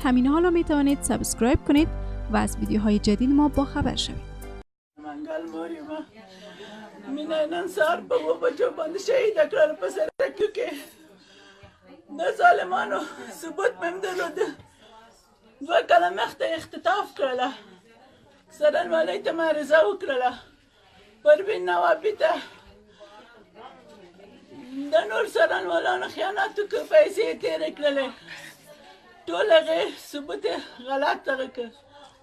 همین حالا می توانید سابسکرایب کنید و از ویدیوهای جدید ما با خبر شوید. منگل موری ما مینه ننسار بابا بچو بند شهید اکرار پسر که نه ظالمانو ثبوت ممدلود دو کلمه اختطاف کرده سرن والی تمارزه وکرده پروین نوابی ته د نور سرن والانو خیاناتو که پیسې تیرې کړلې ټول هغې ثبوت غلط دغه کړ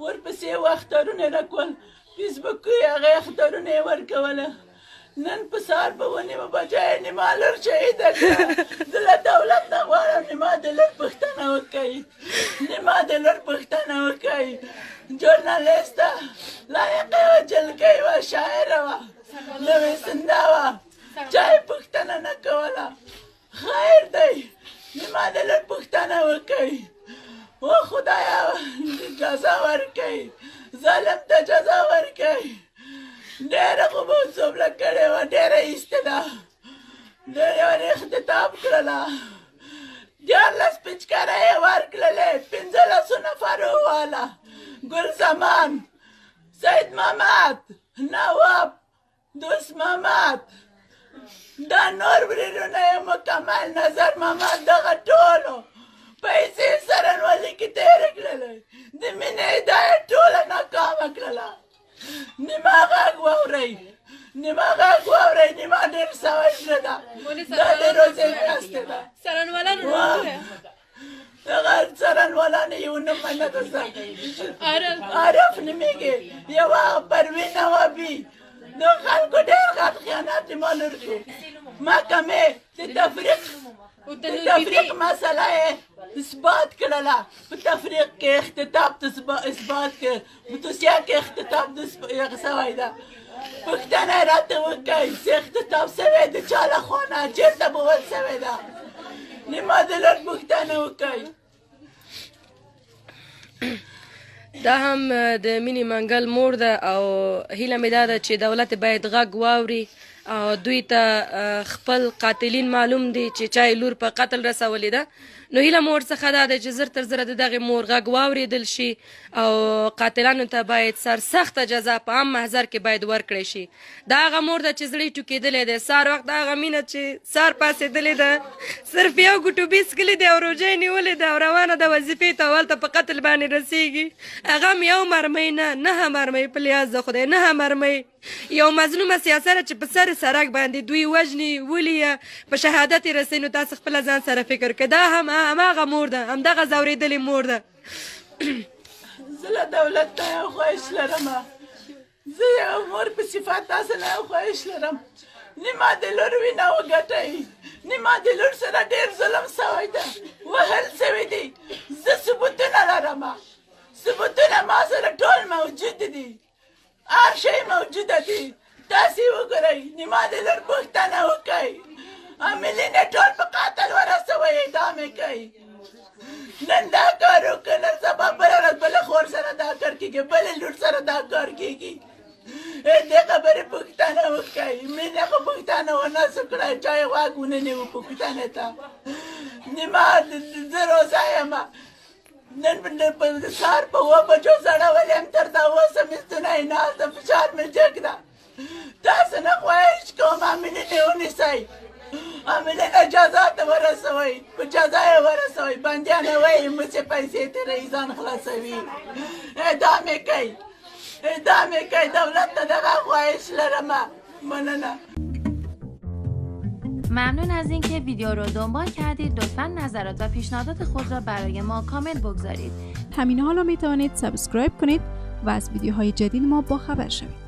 ورپسې یې اخترونه راکول فیسبوک یې هغې اخترونه یې ورکوله نن په سهار په ونیمه بجه یې نیما لور شهیده کړه زه له دولت نه غواړم نیما د لور پوښتنه وکړي نیما د لور پوښتنه وکړي ژورنالیسته لایقه وه جلکۍ وه شاعره وه نوې سنده وه چا یې پوښتنه نه کوله خیر دی نیما د لور پوښتنه وکړي و خدایا جزا ورکړي ظالم ته جزا ورکړي ډېره خو به څومره کړې وه ډېره ایسته ده ډېرې ورې اختطاف کړله 14 پچکاره یې ورکړلې 15 نفر وواله ګل زمان سید محمد نواب دوست محمد دا نور ورېرونه یې مکمل نظر محمد دغه ټولو پیسې څرنګوالي کې تېرې کړلې د مینې دا یې ټوله ناکامه کړله نیما غږ واورئ نیما غږ واورئ نیما ډېر سوی زړه ده دا د روزې میاشتې ده دغه څرنګوالانې یو نوم مې نه درته عارف نومېږي یوه پروین نوابي د خلکو ډېر غټ خیانت یې ما لور کړو محکمې د تفریق مسله یې اثبات کړله په تفریق کې اختطاف اثبات کړ په دوسیه کې اختطاف سوی ده پوښتنه یې راته وکړئ چې اختطاف سوی د چا له خوا نه چېرته بول سوی ده نیما د لور پوښتنه وکړئ دا هم د مینې منګل مور ده او هیله مې دا ده چې دولت باید غږ واوري او دوی ته خپل قاتلین معلوم دي چې چا یې لور په قتل رسولې ده نو هیله مور څخه دا ده چې زر تر زره د دغې مور غږ واورېدل شي او قاتلانو ته باید سرسخته جزا په عام محضر کې باید ورکړی شي دا هغه مور ده چې زړه یې ټوکېدلی دی سهار وخت د هغه مینه چې سهار پاڅېدلې ده صرف یو ګوټو بیسکلي دی او روژه یې نیولې ده او روانه ده وظیفې ته هلته په قتل باندې رسېږي هغه هم یو مرمۍ نه 9 مرمۍ په لیاز د خدای 9 مرمۍ یو مظلومه سیاسره چې په سر سرک باندې دوی وژني ولي په شهادت یې رسوي نو تاسو خپله ځان سره فکر کړئ دا هماغه مور ده همدغه ځورېدلې مور ده زه له دولت نه یو خواهش لرم زه یو مور په صفت تاسو نه یو خواهش لرم نیما د لور وینه وګټئ نیما د لور سره ډېر ظلم سوی ده وهل سوي دي زه ثبوتونه لرم ثبوتونه ما سره ټول موجود دي هر شی موجوده دي تاسې وګورئ نیما د لور پوښتنه وکړئ عاملین یې ټول په قاتل ورسوئ اعدام یې کوئ نن دا کار وکړه نن سبا بله ورځ بله خور سره دا کار کېږي بلې لور سره دا کار کېږي دې خبرې پوښتنه وکړئ مینې خو پوښتنه ونه سو کړی چا یې غوږ ونه نیو پوښتنې ته نیما زه روزه یم نن سهار په 7 بجو زړولې یم تر دا اوسه مې ستونی ناست ده فشار مې جګ ده تاسو نه خواهش کوم عاملین یې ونیسئ عاملین جزا ته ورسوئ په جزا یې ورسوئ بندیان یې وایي موږ پیسې تېروي ځان خلاصوي اعدام یې کوئ اعدام یې کوئ دولت ته دغه خواهش لرم مننه ممنون از اینکه ویدیو رو دنبال کردید. لطفاً نظرات و پیشنهادات خود را برای ما کامنت بگذارید. همین حالا می توانید سابسکرایب کنید و از ویدیوهای جدید ما با خبر شوید.